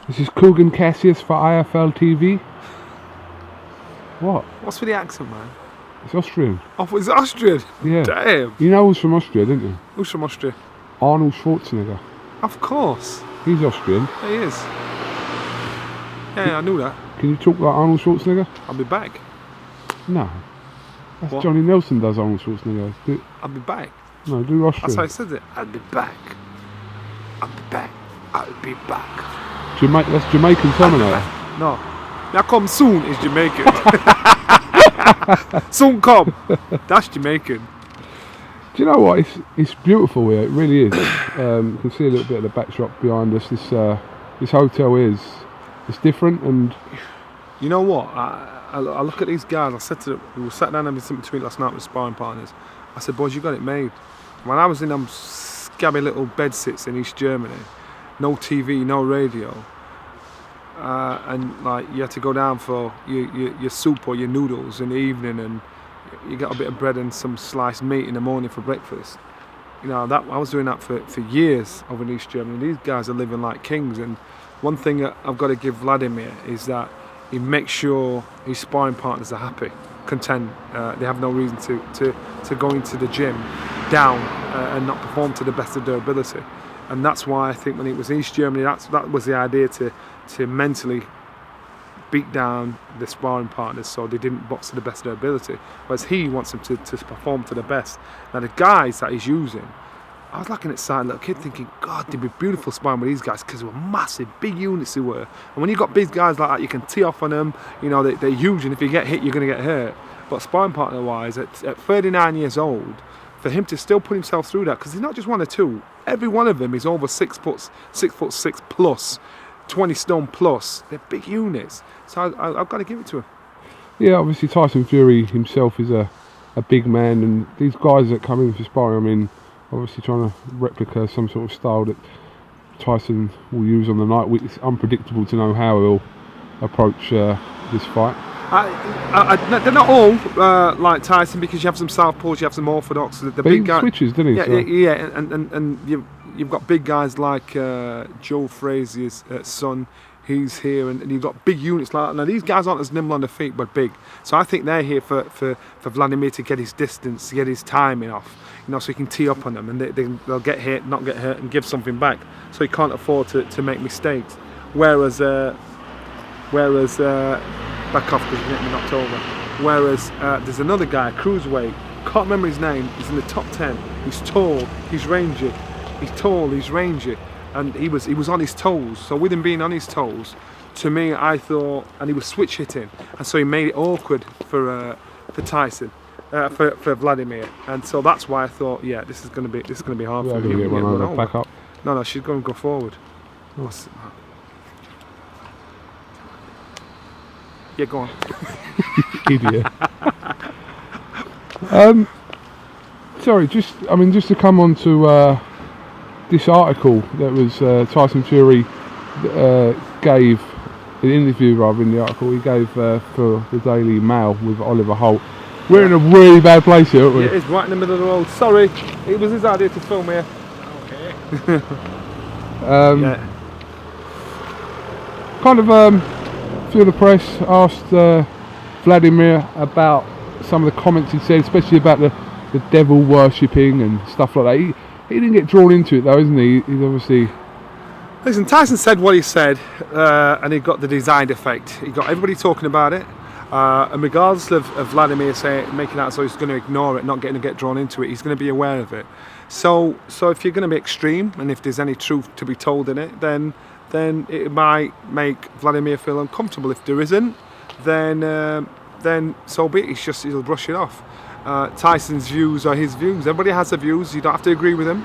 This is KUGAN CASSIUS for IFL TV. What? What's with the accent, man? It's Austrian. Oh, it's Austrian? Yeah. Damn. You know who's from Austria, don't you? Who's from Austria? Arnold Schwarzenegger. Of course. He's Austrian. Yeah, he is. Yeah, I knew that. Can you talk like Arnold Schwarzenegger? I'll be back. No. That's What? Johnny Nelson does Arnold Schwarzenegger. I'll be back. No, do Austrian. That's how he says it. I'll be back. I'll be back. I'll be back. That's Jamaican Terminator. No. Now come soon is Jamaican. Soon come. That's Jamaican. Do you know what? It's beautiful here. It really is. You can see a little bit of the backdrop behind us. This hotel is. It's different, and you know what? I look at these guys. I said to them, we were sat down having something to eat last night with sparring partners. I said, boys, you got it made. When I was in them scabby little bed sits in East Germany, no TV, no radio, and like you had to go down for your soup or your noodles in the evening, and you got a bit of bread and some sliced meat in the morning for breakfast. You know, that I was doing that for years over in East Germany. These guys are living like kings, and one thing that I've got to give Vladimir is that he makes sure his sparring partners are happy, content. They have no reason to go into the gym down and not perform to the best of their ability. And that's why I think when it was East Germany, that was the idea to mentally beat down the sparring partners so they didn't box to the best of their ability. Whereas he wants them to perform to the best. Now the guys that he's using, I was like an excited little kid thinking, God, they'd be beautiful sparring with these guys because they were massive, big units they were. And when you've got big guys like that, you can tee off on them, you know, they're huge, and if you get hit, you're going to get hurt. But sparring partner wise, at 39 years old, for him to still put himself through that, because he's not just one or two, every one of them is over 6 foot 6 plus, 20 stone plus. They're big units. So I've got to give it to him. yeah, obviously Tyson Fury himself is a big man, and these guys that come in for sparring, I mean, obviously trying to replicate some sort of style that Tyson will use on the night. It's unpredictable to know how he'll approach this fight. They're not all like Tyson, because you have some southpaws, you have some orthodox. The But big he guy, switches, doesn't he? yeah, So- yeah, and you've got big guys like Joe Frazier's son. He's here, and you've got big units like that. Now these guys aren't as nimble on their feet, but big. So I think they're here for Vladimir to get his distance, to get his timing off. You know, so he can tee up on them, and they'll get hit, not get hurt, and give something back. So he can't afford to make mistakes. Whereas back off because you're getting knocked over. Whereas there's another guy, cruiserweight, can't remember his name. He's in the top 10. He's tall, he's rangy. He's tall, he's rangy, and he was on his toes. So with him being on his toes, to me, I thought, and he was switch hitting, and so he made it awkward for Tyson. For Vladimir, and so that's why I thought, yeah, this is going to be hard Yeah, for I'm going him. to get run over. Back up. No, she's going to go forward. Oh. Yeah, go on. Idiot. Sorry, just to come on to this article that was Tyson Fury gave an interview, rather, in the article he gave for the Daily Mail with Oliver Holt. We're in a really bad place here, aren't we? Yeah, it's right in the middle of the road. Sorry, it was his idea to film here. Okay. Yeah. Kind of, a few of the press asked Vladimir about some of the comments he said, especially about the devil worshipping and stuff like that. He didn't get drawn into it though, isn't he? He's obviously... Listen, Tyson said what he said, and he got the desired effect. He got everybody talking about it. And regardless of Vladimir making out so he's going to ignore it, not getting to get drawn into it, he's going to be aware of it. So if you're going to be extreme, and if there's any truth to be told in it, then it might make Vladimir feel uncomfortable. If there isn't, then so be it. He'll brush it off. Tyson's views are his views. Everybody has their views. You don't have to agree with them.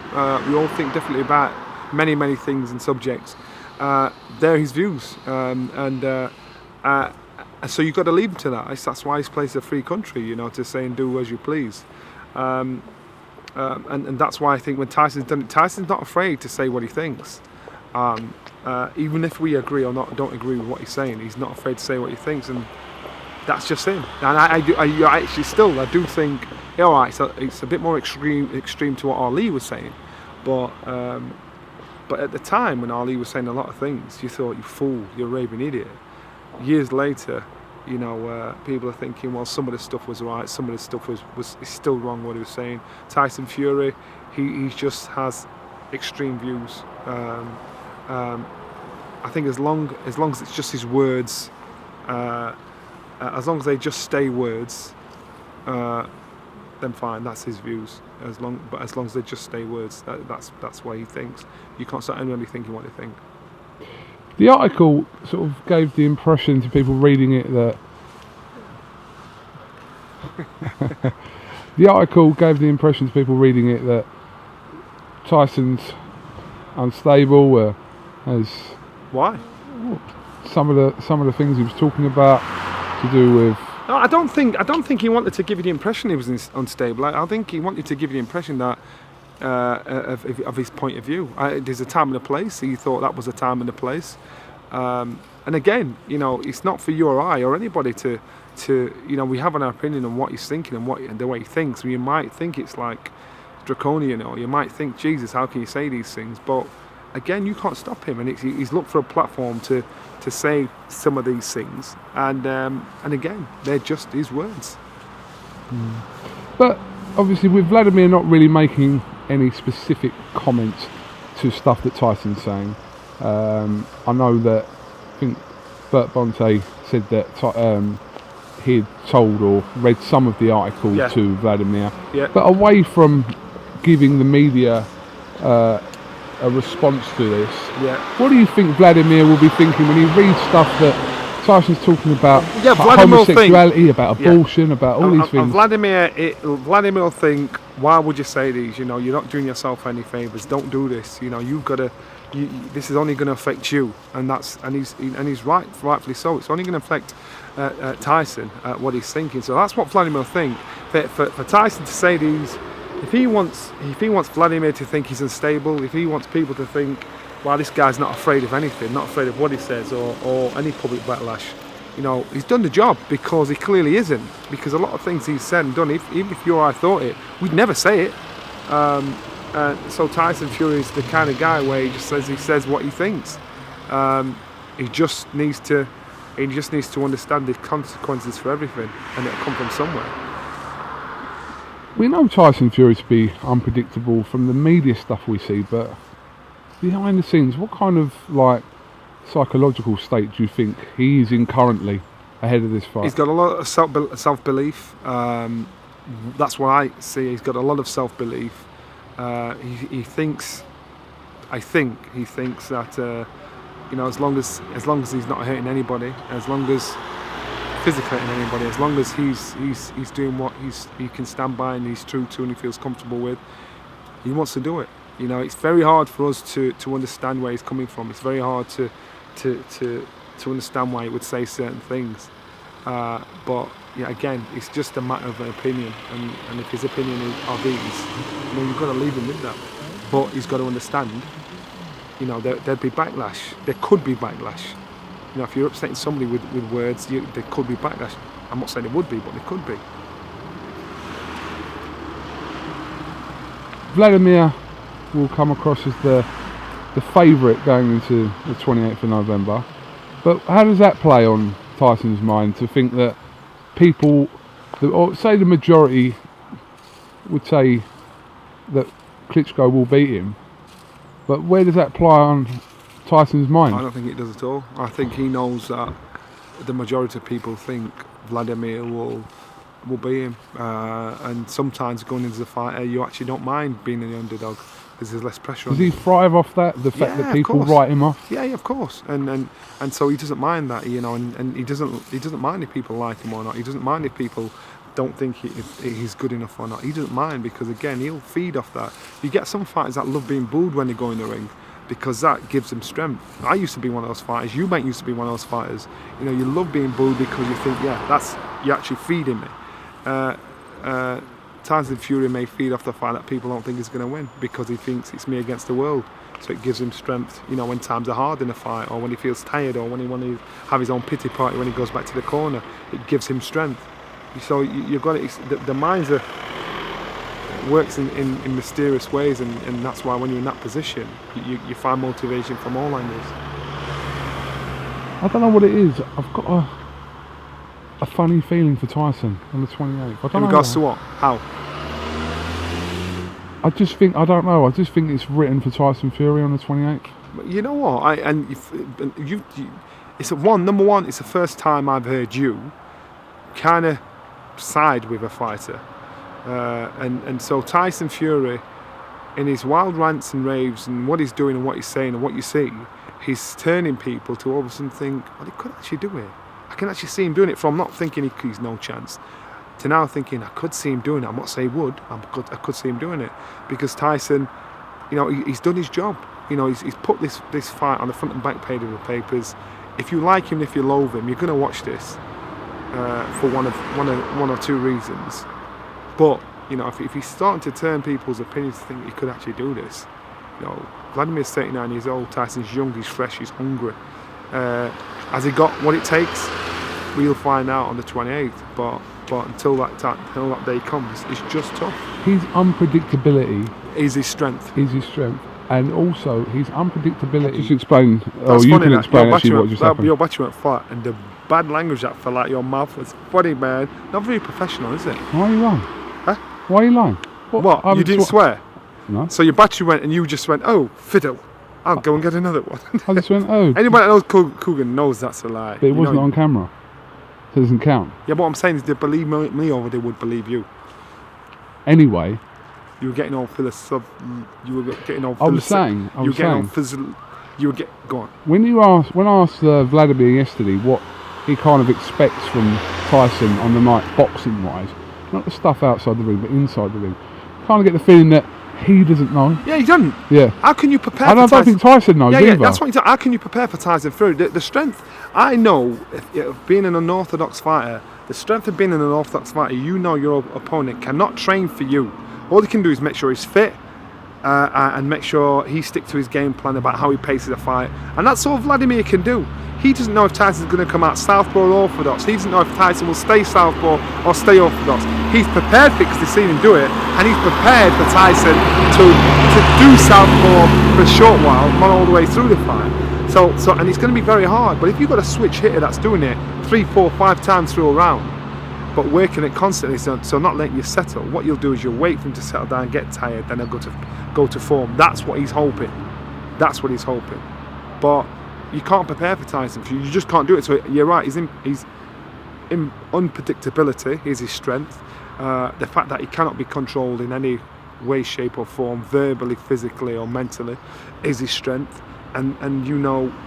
We all think differently about many things and subjects. They're his views, so you've got to leave him to that. That's why this place is a free country, you know, to say and do as you please. And that's why I think when Tyson's done it, Tyson's not afraid to say what he thinks. Even if we agree or don't agree with what he's saying, he's not afraid to say what he thinks, and that's just him. And I do think, yeah, all right, so it's a bit more extreme to what Ali was saying, but But at the time when Ali was saying a lot of things, you thought, you fool, you're a raving idiot. Years later, you know, people are thinking, well, some of the stuff was right, some of the stuff was still wrong what he was saying. Tyson Fury, he just has extreme views. I think as long as it's just his words, as long as they just stay words, then fine, that's his views. But as long as they just stay words, that's what he thinks. You can't start anybody thinking what they think. The article sort of gave the impression to people reading it that Tyson's unstable, as why? Some of the things he was talking about to do with. No, I don't think he wanted to give you the impression he was unstable. I think he wanted to give you the impression that of his point of view. There's a time and a place. He thought that was a time and a place. And again, you know, it's not for you or I or anybody to you know, we have an opinion on what he's thinking and the way he thinks. You might think it's like draconian, or you might think, Jesus, how can you say these things? But again, you can't stop him, and he's looked for a platform to say some of these things, and again, they're just his words. But obviously, with Vladimir not really making any specific comments to stuff that Tyson's saying, I know that I think Bert Bonte said that he'd told or read some of the article to Vladimir, but away from giving the media a response to this, what do you think Vladimir will be thinking when he reads stuff that Tyson's talking about, homosexuality, about abortion, about all these things? And Vladimir will think, why would you say these? You know, you're not doing yourself any favours. Don't do this. You know, you've got to. This is only going to affect you, and he's rightfully so. It's only going to affect Tyson, what he's thinking. So that's what Vladimir will think. For Tyson to say these, if he wants Vladimir to think he's unstable, if he wants people to think, well, this guy's not afraid of anything, not afraid of what he says or any public backlash, you know, he's done the job, because he clearly isn't. Because a lot of things he's said and done, even if you or I thought it, we'd never say it. So Tyson Fury is the kind of guy where he says what he thinks. He just needs to understand the consequences for everything, and it'll come from somewhere. We know Tyson Fury to be unpredictable from the media stuff we see, but behind the scenes, what kind of psychological state do you think he is in currently ahead of this fight? He's got a lot of self-belief. That's what I see. He's got a lot of self-belief. He thinks that you know, as long as he's not hurting anybody, as long as physically hurting anybody, as long as he's doing what he can stand by and he's true to and he feels comfortable with, he wants to do it. You know, it's very hard for us to understand where he's coming from. It's very hard to understand why he would say certain things. But yeah, again, it's just a matter of an opinion, and if his opinion are these, you know, you've got to leave him with that. But he's got to understand, you know, there'd be backlash. There could be backlash. You know, if you're upsetting somebody with words, there could be backlash. I'm not saying it would be, but there could be. Vladimir will come across as the favourite going into the 28th of November. But how does that play on Tyson's mind to think that people, or say the majority, would say that Klitschko will beat him? But where does that play on Tyson's mind? I don't think it does at all. I think he knows that the majority of people think Vladimir will beat him. And sometimes going into the fight, you actually don't mind being an underdog because there's less pressure on him. Does he thrive off that? The fact that people write him off? Yeah, of course. And so he doesn't mind that, you know, and he doesn't mind if people like him or not. He doesn't mind if people don't think he's good enough or not. He doesn't mind because, again, he'll feed off that. You get some fighters that love being booed when they go in the ring because that gives them strength. I used to be one of those fighters. You mate used to be one of those fighters. You know, you love being booed because you think, you're actually feeding me. Tyson Fury may feed off the fact that people don't think he's going to win because he thinks it's me against the world. So it gives him strength, you know, when times are hard in a fight, or when he feels tired, or when he wants to have his own pity party when he goes back to the corner. It gives him strength. So you've got it. The minds are works in mysterious ways, and that's why when you're in that position, you find motivation from all angles. I don't know what it is. I've got a funny feeling for Tyson on the 28th. I don't In know regards why. to what? How? I just think it's written for Tyson Fury on the 28th. But you know what? It's number one. It's the first time I've heard you kind of side with a fighter, and so Tyson Fury, in his wild rants and raves and what he's doing and what he's saying and what you see, he's turning people to all of a sudden think, well, he could actually do it. I can actually see him doing it, from not thinking he's no chance to now thinking I could see him doing it. I'm not saying he would. I could see him doing it, because Tyson, he's done his job. He's put this fight on the front and back page of the papers. If you like him, if you loathe him, you're going to watch this for one or two reasons. But if he's starting to turn people's opinions to think he could actually do this, Vladimir's 39 years old. Tyson's young. He's fresh. He's hungry. Has he got what it takes? We'll find out on the 28th. But until that day comes, it's just tough. His unpredictability is his strength. And also his unpredictability. Just explain. That's You funny, can explain actually what just happened. Your battery went flat, and the bad language that fell out your mouth was funny, man. Not very professional, is it? Why are you lying? Huh? Why are you lying? What? You didn't swear? No. So your battery went, and you just went, oh, fiddle. I'll go and get another one. I just went, oh. Anybody that knows KUGAN knows that's a lie. But it wasn't on camera, so it doesn't count. Yeah, but what I'm saying is they believe me or they would believe you. Anyway. You were getting all philosophical. Go on. When I asked Vladimir yesterday what he kind of expects from Tyson on the night, boxing wise, not the stuff outside the ring, but inside the ring, I kind of get the feeling that he doesn't know. Yeah, he doesn't. Yeah. How can you prepare? I don't think Tyson knows either. Yeah, that's what. How can you prepare for Tyson Fury? The strength. I know, if being an unorthodox fighter, the strength of being an unorthodox fighter, your opponent cannot train for you. All he can do is make sure he's fit and make sure he sticks to his game plan about how he paces a fight. And that's all Vladimir can do. He doesn't know if Tyson's going to come out southpaw or orthodox. He doesn't know if Tyson will stay southpaw or stay orthodox. He's prepared for it because they've seen him do it, and he's prepared for Tyson to do southpaw for a short while, not all the way through the fight. So and it's going to be very hard. But if you've got a switch hitter that's doing it 3, 4, 5 times through a round, but working it constantly, so not letting you settle, what you'll do is you'll wait for him to settle down, get tired, then he'll go to form. That's what he's hoping. But you can't prepare for Tyson. You just can't do it. So you're right. He's in unpredictability is his strength. The fact that he cannot be controlled in any way, shape, or form, verbally, physically, or mentally, is his strength. And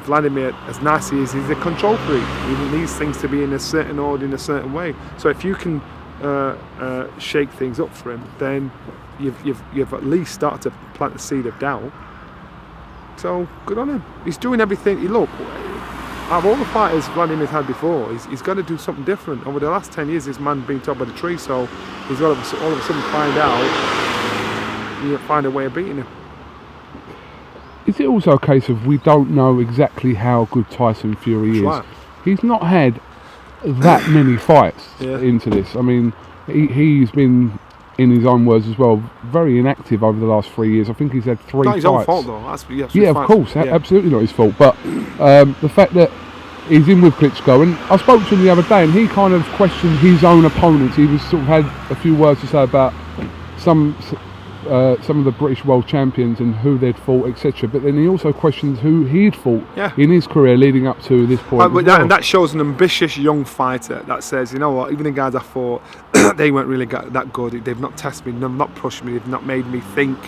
Vladimir, as nice as he is, he's a control freak. He needs things to be in a certain order, in a certain way. So if you can shake things up for him, then you've at least started to plant the seed of doubt. So good on him. He's doing everything. Look, out of all the fighters Vladimir's had before, he's got to do something different. Over the last 10 years, this man's been top of the tree. So he's got to all of a sudden find a way of beating him. Is it also a case of we don't know exactly how good Tyson Fury is? Right. He's not had that many fights into this. I mean, he's been, in his own words as well, very inactive over the last 3 years. I think he's had 3 fights. Not his own fault though. Yeah, of course, absolutely not his fault. But the fact that he's in with Klitschko, and I spoke to him the other day, and he kind of questioned his own opponents. He was sort of had a few words to say about some of the British world champions and who they'd fought, etc. But then he also questions who he'd fought in his career leading up to this point. And that shows an ambitious young fighter that says, you know what, even the guys I fought, they weren't really that good. They've not tested me, they've not pushed me, they've not made me think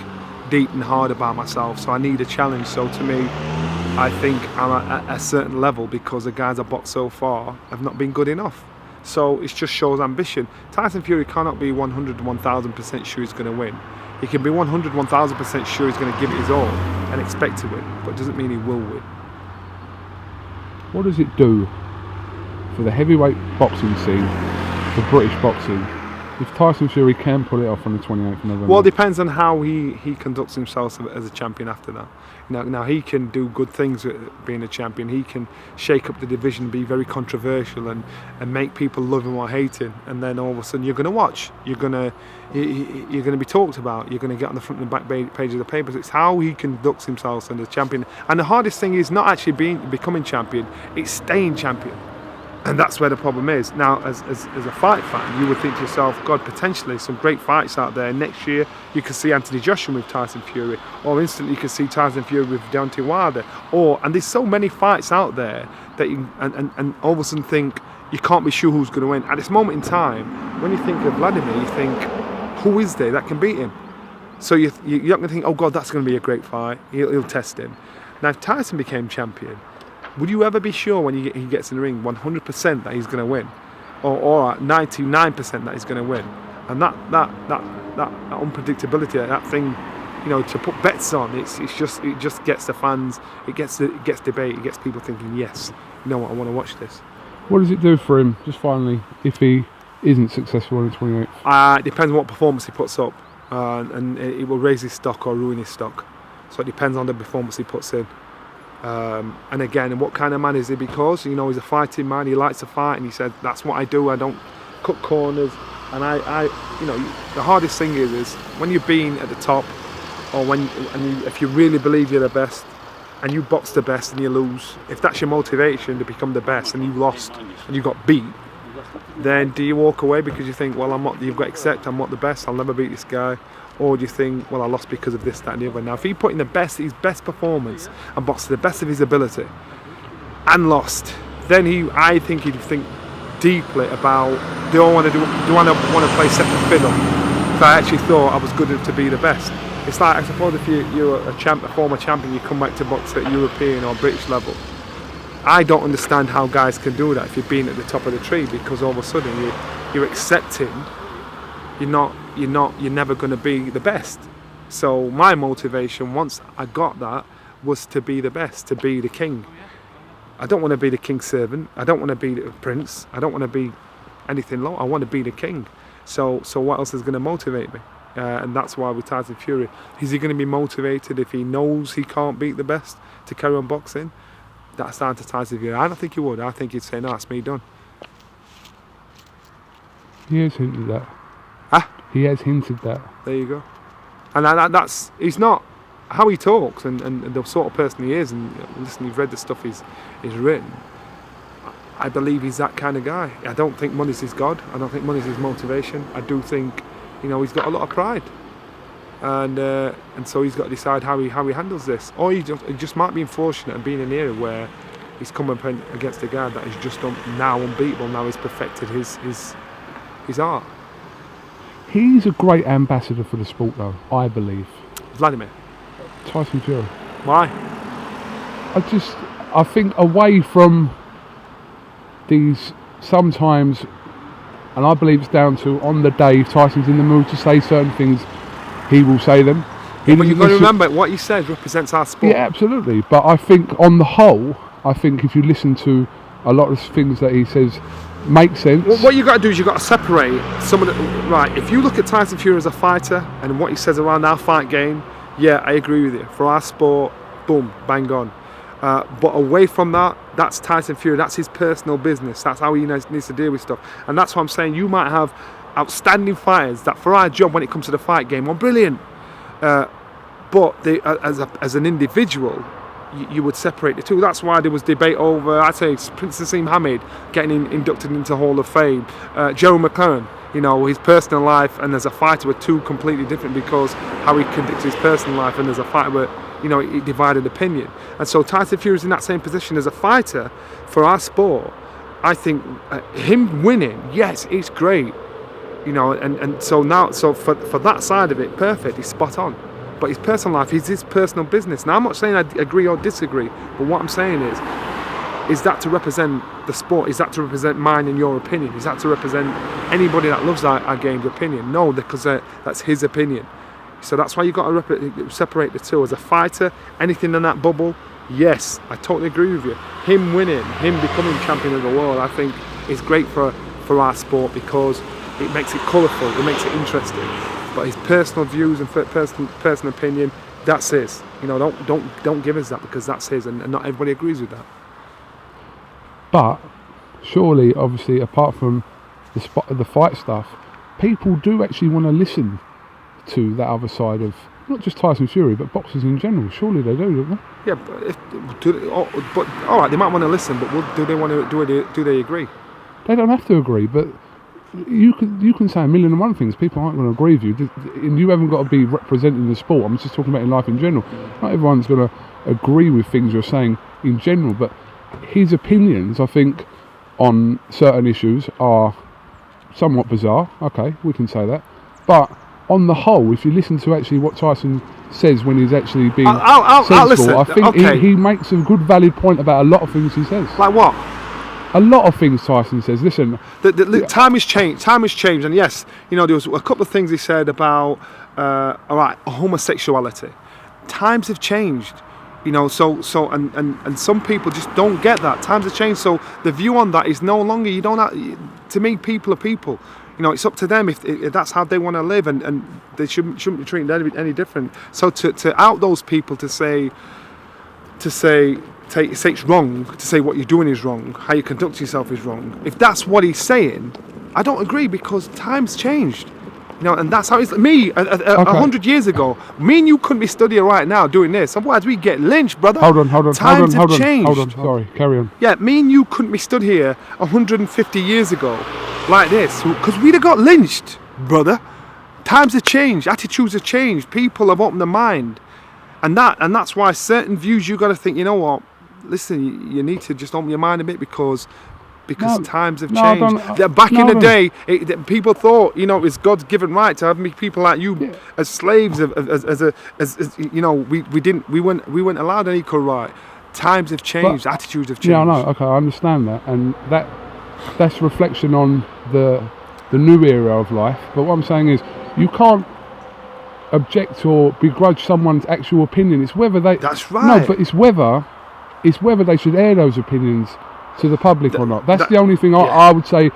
deep and hard about myself. So I need a challenge. So to me, I think I'm at a certain level because the guys I boxed so far have not been good enough. So it just shows ambition. Tyson Fury cannot be 100 to 1,000% sure he's going to win. He can be 100, 1,000% sure he's going to give it his all and expect to win, but it doesn't mean he will win. What does it do for the heavyweight boxing scene, for British boxing, if Tyson Fury can pull it off on the 28th of November. Well, it depends on how he conducts himself as a champion after that. Now he can do good things with being a champion. He can shake up the division, be very controversial, and make people love him or hate him. And then all of a sudden you're going to watch. You're going to be talked about. You're going to get on the front and back page of the papers. It's how he conducts himself as a champion. And the hardest thing is not actually becoming champion. It's staying champion. And that's where the problem is. Now, as a fight fan, you would think to yourself, God, potentially some great fights out there. Next year, you could see Anthony Joshua with Tyson Fury, or instantly you could see Tyson Fury with Deontay Wilder. And there's so many fights out there that you, and all of a sudden think, you can't be sure who's going to win. At this moment in time, when you think of Vladimir, you think, who is there that can beat him? So you're not going to think, oh God, that's going to be a great fight. He'll test him. Now, if Tyson became champion, would you ever be sure when he gets in the ring 100% that he's going to win, or 99% that he's going to win? And that unpredictability, that thing, to put bets on, it just gets the fans, it gets debate, it gets people thinking, yes, you know what, I want to watch this. What does it do for him, just finally, if he isn't successful on the 28th? It depends on what performance he puts up, and it will raise his stock or ruin his stock. So it depends on the performance he puts in. And again, what kind of man is he? Because he's a fighting man. He likes to fight, and he said, "That's what I do. I don't cut corners." And the hardest thing is when you've been at the top, or if you really believe you're the best, and you box the best and you lose. If that's your motivation to become the best, and you lost and you got beat, then do you walk away because you think, well, I'm not. You've got to accept I'm not the best. I'll never beat this guy. Or do you think, well, I lost because of this, that and the other? Now, if he put in his best performance and boxed to the best of his ability and lost, then I think he'd think deeply about, do I want to play second fiddle? If I actually thought I was good enough to be the best. It's like, I suppose if you're a former champion, you come back to box at European or British level. I don't understand how guys can do that if you've been at the top of the tree, because all of a sudden you're accepting you're never going to be the best. So my motivation, once I got that, was to be the best, to be the king. I don't want to be the king's servant. I don't want to be the prince. I don't want to be anything low. I want to be the king. So what else is going to motivate me? And that's why with Tyson Fury, is he going to be motivated if he knows he can't beat the best to carry on boxing? That's down to Tyson Fury. I don't think he would. I think he'd say, no, it's me done. He has hinted that. Huh? He has hinted that. There you go. And he's not, how he talks and the sort of person he is, and listen, you've read the stuff he's written, I believe he's that kind of guy. I don't think money's his God. I don't think money's his motivation. I do think, he's got a lot of pride. And so he's got to decide how he handles this. Or he just might be unfortunate and being in an era where he's come up against a guy that is just now unbeatable. Now he's perfected his art. He's a great ambassador for the sport, though, I believe. Vladimir. Tyson Fury. Why? I think away from these sometimes, and I believe it's down to on the day if Tyson's in the mood to say certain things, he will say them. But you've got to remember, what he says represents our sport. Yeah, absolutely. But I think on the whole, if you listen to a lot of things that he says, makes sense. Well, what you've got to do is you've got to separate some of the... Right, if you look at Tyson Fury as a fighter and what he says around our fight game, yeah, I agree with you. For our sport, boom, bang on. But away from that, that's Tyson Fury. That's his personal business. That's how he needs to deal with stuff. And that's what I'm saying. You might have outstanding fighters that for our job when it comes to the fight game are brilliant. But they, as an individual, you would separate the two. That's why there was debate over, I'd say, Prince Nassim Hamid getting inducted into Hall of Fame. Joe McLaren, his personal life and as a fighter were two completely different, because how he conducts his personal life and as a fighter were, he divided opinion. And so Tyson Fury's in that same position as a fighter for our sport. I think him winning, yes, it's great. And so now, for that side of it, perfect, he's spot on. But his personal life is his personal business. Now, I'm not saying I agree or disagree, but what I'm saying is that to represent the sport? Is that to represent mine and your opinion? Is that to represent anybody that loves our game's opinion? No, because that's his opinion. So that's why you've got to separate the two. As a fighter, anything in that bubble, yes, I totally agree with you. Him winning, him becoming champion of the world, I think is great for our sport, because it makes it colourful, it makes it interesting. But his personal views and personal opinion, that's his. You know, don't give us that, because that's his, and not everybody agrees with that. But surely, obviously, apart from the fight stuff, people do actually want to listen to that other side of not just Tyson Fury, but boxers in general. Surely they do, don't they? Yeah, but all right, they might want to listen, but do they want to? Do they agree? They don't have to agree, but you can say a million and one things. People aren't going to agree with you, and you haven't got to be representing the sport. I'm just talking about in life in general. Not everyone's going to agree with things you're saying in general, but his opinions, I think, on certain issues are somewhat bizarre. Okay, we can say that, but on the whole, if you listen to actually what Tyson says when he's actually being sensible, listen. I think he makes a good, valid point about a lot of things he says. Like what? A lot of things Tyson says. Listen, time has changed. Time has changed, and yes, you know, there was a couple of things he said about homosexuality. Times have changed, you know. And some people just don't get that. Times have changed, so the view on that is no longer. You don't have, to me, people are people. You know, it's up to them if that's how they want to live, and they shouldn't be treated any different. So to out those people, to say it's wrong, to say what you're doing is wrong, how you conduct yourself is wrong. If that's what he's saying, I don't agree, because times changed. You know, and that's how it's. Me, 100 years ago, me and you couldn't be studying right now doing this. Otherwise, we get lynched, brother. Hold on. Times have changed. Hold on. Sorry, carry on. Yeah, me and you couldn't be stood here 150 years ago like this, because we'd have got lynched, brother. Times have changed. Attitudes have changed. People have opened their mind. And that's why certain views you got to think, you know what, listen, you need to just open your mind a bit, because times have changed. Back in the day, people thought, you know, it's God's given right to have people like you as slaves, as you know, we weren't allowed an equal right. Times have changed, attitudes have changed. Yeah, I know. Okay, I understand that, and that's reflection on the new era of life. But what I'm saying is, you can't object or begrudge someone's actual opinion. It's whether they. That's right. No, but it's whether they should air those opinions to the public or not. That's the only thing I would say.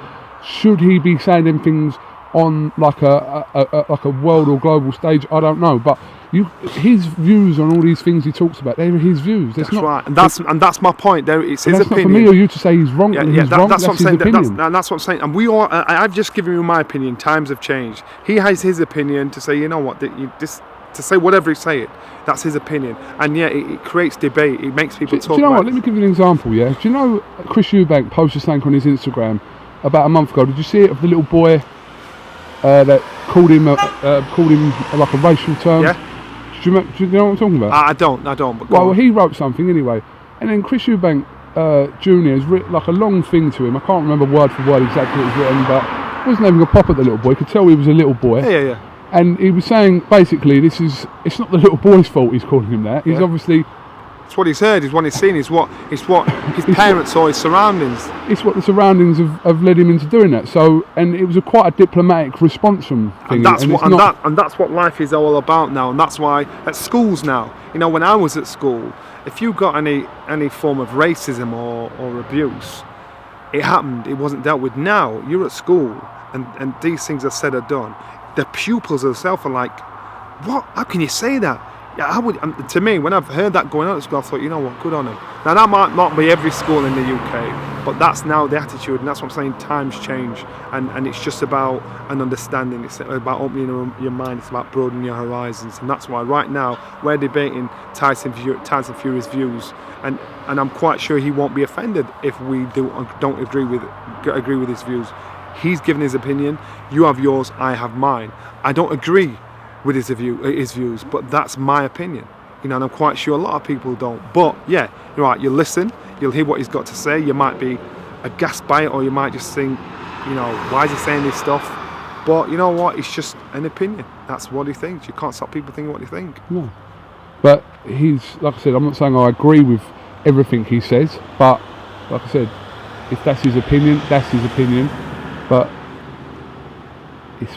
Should he be saying them things on like a world or global stage? I don't know, but his views on all these things he talks about, they're his views. That's right, and that's my point. There, it's his opinion. That's not for me or you to say he's wrong. He's wrong. That's his opinion. That's what I'm saying. And we all. I've just given you my opinion. Times have changed. He has his opinion to say. You know what? To say whatever he's saying. That's his opinion. And it creates debate. It makes people talk. Do you know what? Let me give you an example. Yeah. Do you know Chris Eubank posted something on his Instagram about a month ago? Did you see it, of the little boy that called him like a racial term? Yeah. Do you know what I'm talking about? I don't. But well, he wrote something anyway, and then Chris Eubank Jr. has written like a long thing to him. I can't remember word for word exactly what it was written, but it wasn't having a pop at the little boy. You could tell he was a little boy. Yeah. And he was saying basically, it's not the little boy's fault. He's calling him that. He's obviously. It's what he's heard. It's what he's seen. It's what his parents or his surroundings. It's what the surroundings have led him into doing that. So, and it was quite a diplomatic response from thing. And that's what life is all about now. And that's why at schools now, you know, when I was at school, if you got any form of racism or abuse, it happened. It wasn't dealt with. Now you're at school, and these things are said or done. The pupils themselves are like, what? How can you say that? Yeah, to me, when I've heard that going on at school, I thought, you know what, good on them. Now, that might not be every school in the UK, but that's now the attitude, and that's what I'm saying, times change, and it's just about an understanding, it's about opening your mind, it's about broadening your horizons, and that's why right now, we're debating Tyson Fury's views, and I'm quite sure he won't be offended if we don't agree with his views. He's given his opinion, you have yours, I have mine. I don't agree with his views, but that's my opinion, you know, and I'm quite sure a lot of people don't. But yeah, you're right, you'll listen, you'll hear what he's got to say, you might be aghast by it, or you might just think, you know, why is he saying this stuff? But you know what, it's just an opinion. That's what he thinks. You can't stop people thinking what they think. No. But he's, like I said, I'm not saying I agree with everything he says, but like I said, if that's his opinion, that's his opinion. But it's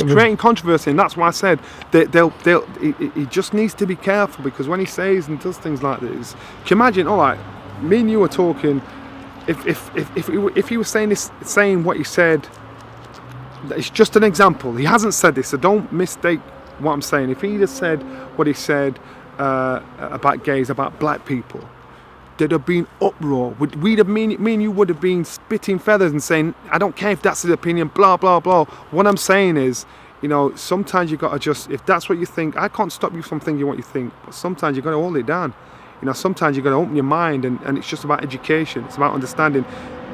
creating controversy, and that's why I said that he just needs to be careful, because when he says and does things like this, can you imagine? All right, me and you are talking if he was saying what he said, it's just an example. He hasn't said this, so don't mistake what I'm saying. If he'd have said what he said about gays, about black people, there'd have been uproar. Me and you would have been spitting feathers and saying, I don't care if that's his opinion, blah, blah, blah. What I'm saying is, sometimes you got to just, if that's what you think, I can't stop you from thinking what you think, but sometimes you got to hold it down. Sometimes you got to open your mind, and it's just about education. It's about understanding,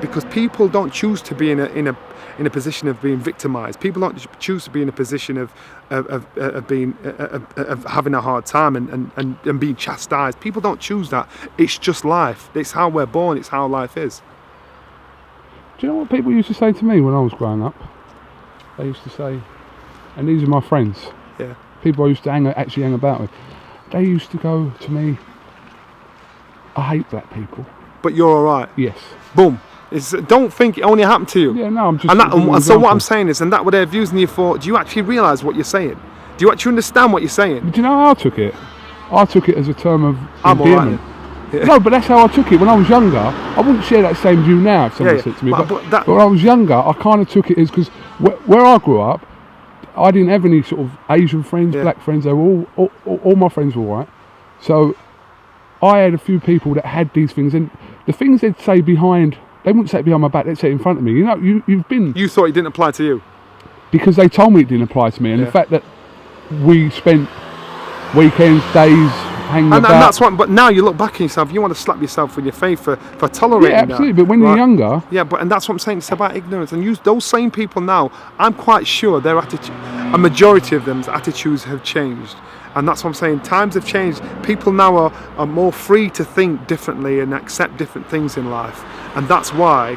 because people don't choose to be in a position of being victimized. People don't choose to be in a position of having a hard time and being chastised. People don't choose that. It's just life. It's how we're born. It's how life is. Do you know what people used to say to me when I was growing up? They used to say, and these are my friends. Yeah. People I used to actually hang about with. They used to go to me, I hate black people. But you're all right. Yes. Boom. Don't think it only happened to you. Yeah, no, I'm just. And so what I'm saying is, and that what they're using you for. Do you actually realise what you're saying? Do you actually understand what you're saying? Do you know how I took it? I took it as a term of endearment. Right. Yeah. No, but that's how I took it when I was younger. I wouldn't share that same view now if someone said to me. But when I was younger, I kind of took it as, because where I grew up, I didn't have any sort of Asian friends, black friends. They were all my friends were white. So I had a few people that had these things, and the things they'd say behind. They wouldn't say it behind my back, they'd say it in front of me. You've been... You thought it didn't apply to you? Because they told me it didn't apply to me. And the fact that we spent weekends, days, hanging about... And that's what... But now you look back at yourself, you want to slap yourself in your face for tolerating that. Yeah, absolutely. But when you're younger... Yeah, and that's what I'm saying. It's about ignorance. And those same people now, I'm quite sure their attitude... A majority of them's attitudes have changed. And that's what I'm saying. Times have changed. People now are more free to think differently and accept different things in life. And that's why,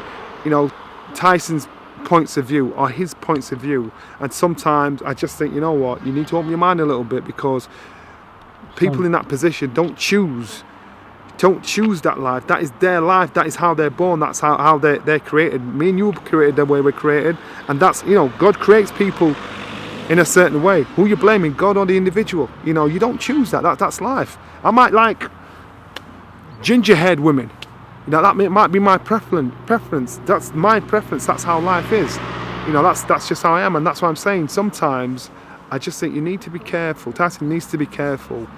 Tyson's points of view are his points of view. And sometimes I just think, you know what, you need to open your mind a little bit, because people in that position don't choose that life. That is their life. That is how they're born. That's how they're created. Me and you were created the way we're created. And that's, God creates people in a certain way. Who you blaming, God or the individual? You don't choose that. That's life. I might like ginger-haired women. That might be my preference. That's my preference. That's how life is. That's just how I am, and that's what I'm saying. Sometimes I just think you need to be careful. Tyson needs to be careful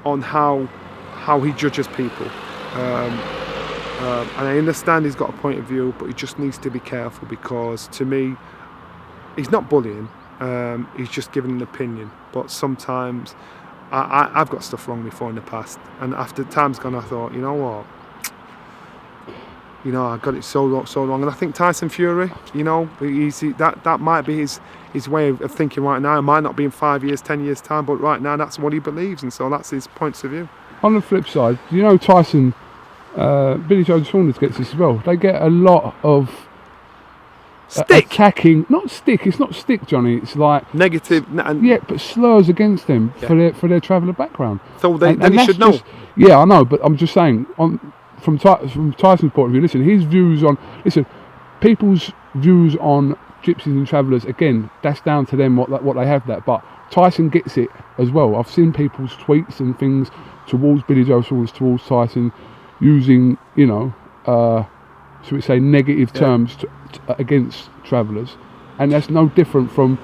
on how he judges people. And I understand he's got a point of view, but he just needs to be careful, because to me, he's not bullying. He's just giving an opinion. But sometimes I've got stuff wrong before in the past, and after time's gone, I thought, you know what? I got it so wrong. And I think Tyson Fury, that might be his way of thinking right now. It might not be in 5 years, 10 years time, but right now that's what he believes, and so that's his points of view. On the flip side, Tyson, Billy Joe Saunders gets this as well. They get a lot of attacking, not stick. It's not stick, Johnny. It's like negative. But slurs against them for their traveller background. So then he should know. I know, but I'm just saying from Tyson's point of view. People's views on gypsies and travellers. Again, that's down to them what they have that. But Tyson gets it as well. I've seen people's tweets and things towards Billy Joe Saunders, towards Tyson, using should we say negative terms against travellers, and that's no different from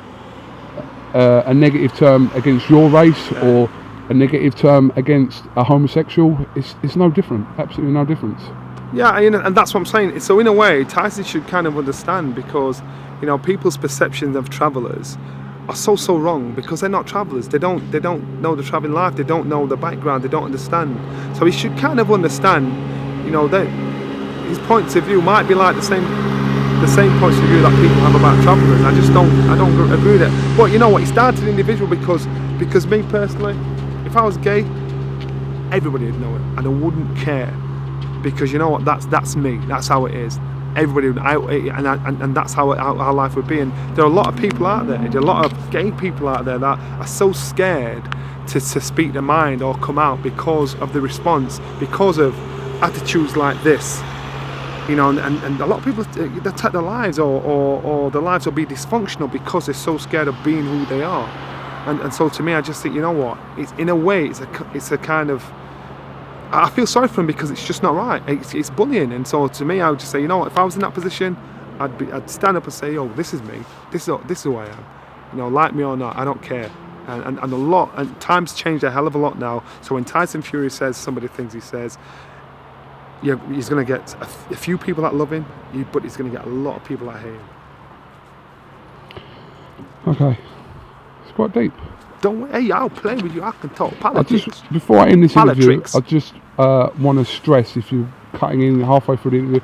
a negative term against your race or a negative term against a homosexual. It's no different, absolutely no difference. Yeah, and that's what I'm saying. So in a way, Tyson should kind of understand, because people's perceptions of travellers are so wrong, because they're not travellers. They don't know the travelling life. They don't know the background. They don't understand. So he should kind of understand, that his points of view might be like the same points of view that people have about travellers. I don't agree with it. But you know what? He started individual because me personally, if I was gay, everybody would know it, and I wouldn't care, because you know what? That's me. That's how it is. Everybody would, and that's how life would be. And there are a lot of people out there. There are a lot of gay people out there that are so scared to speak their mind or come out because of the response, because of attitudes like this. And a lot of people, they take their lives, or their lives will be dysfunctional because they're so scared of being who they are. And so to me, I just think, you know what? It's in a way, it's a kind of, I feel sorry for him because it's just not right. It's bullying, and so to me, I would just say, you know what, if I was in that position, I'd stand up and say, oh, this is me. This is who I am. You know, like me or not, I don't care. And times changed a hell of a lot now. So when Tyson Fury says some of the things he says, yeah, he's going to get a few people that love him, but he's going to get a lot of people that hate him. Okay, it's quite deep. Don't. Hey, I'll play with you. I can talk politics. Before I end this interview, Politics. I just want to stress, if you're cutting in halfway through the interview,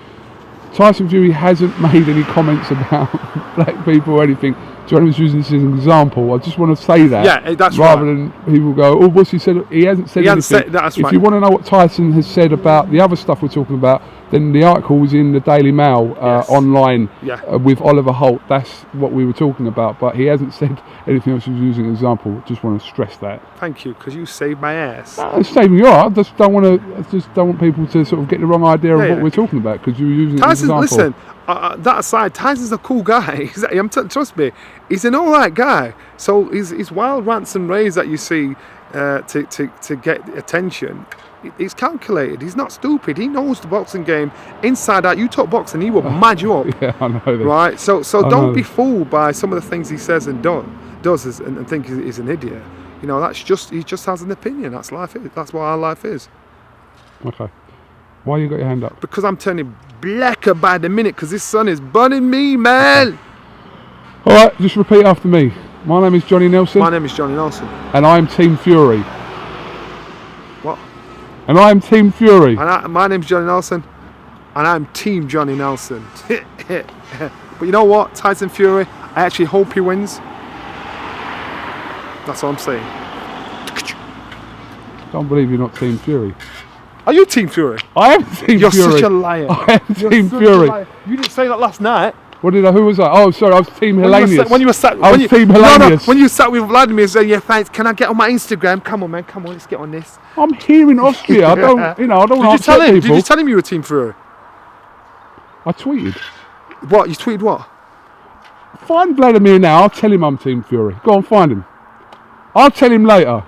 Tyson Fury hasn't made any comments about black people or anything. Johnny was using this as an example. I just want to say that. Yeah, that's rather right. than people go, oh, what's he said? He hasn't said anything. That's if right. you want to know what Tyson has said about the other stuff we're talking about, then the article was in the Daily Mail online with Oliver Holt. That's what we were talking about. But he hasn't said anything else. He was using an example. Just want to stress that. Thank you, because you saved my ass. It's saving your art. I just don't want people to sort of get the wrong idea of what we're talking about, because you were using Tyson, an example. listen, that aside, Tyson's a cool guy. Trust me, he's an alright guy. So his wild rants and raves that you see to get attention, he's calculated. He's not stupid. He knows the boxing game inside out. You talk boxing, he will mad you up. Yeah, I know that. Right? So don't be fooled by some of the things he says and does and think he's an idiot. You know, he just has an opinion. That's life. That's what our life is. Okay. Why you got your hand up? Because I'm turning blacker by the minute, because this sun is burning me, man. Alright, just repeat after me. My name is Johnny Nelson. My name is Johnny Nelson. And I'm Team Fury. What? And I'm Team Fury. My name's Johnny Nelson. And I'm Team Johnny Nelson. But you know what, Tyson Fury, I actually hope he wins. That's all I'm saying. Don't believe you're not Team Fury. Are you Team Fury? I am Team You're Fury. You're such a liar. I am Team Fury. You didn't say that last night. What did I? Who was I? Oh, sorry, I was Team Hellenius. When you were sat, I was Team Hellenius. when you sat with Vladimir saying, yeah, thanks, can I get on my Instagram? Come on, man, come on, let's get on this. I'm here in Austria. I don't want to upset people. Did you tell him you were Team Fury? I tweeted. What? You tweeted what? Find Vladimir now. I'll tell him I'm Team Fury. Go on, find him. I'll tell him later.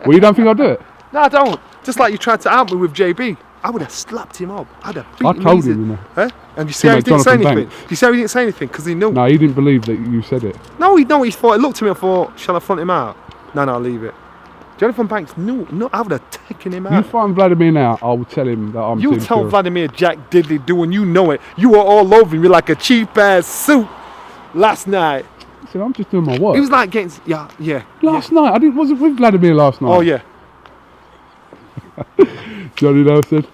Well, you don't think I'll do it? No, I don't. Just like you tried to out me with JB. I would have slapped him up. I'd have beaten him. I told him, you know. Huh? And you see how he didn't say anything? You see how he didn't say anything? Because he knew. No, he didn't believe that you said it. No, he thought, he looked at me and thought, shall I front him out? No, I'll leave it. Jonathan Banks knew. No, I would have taken him out. You find Vladimir now, I will tell him that I'm Team Fury. You tell Vladimir Jack Diddley do, and you know it. You were all over me like a cheap ass suit last night. So I'm just doing my work. It was like getting, yeah. Last night, I wasn't with Vladimir last night. Oh yeah. Johnny Nelson,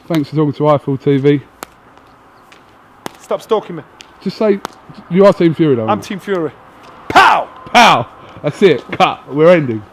thanks for talking to Eiffel TV. Stop stalking me. Just say, you are Team Fury though. I'm Team Fury. Pow! Pow! That's it, cut, we're ending.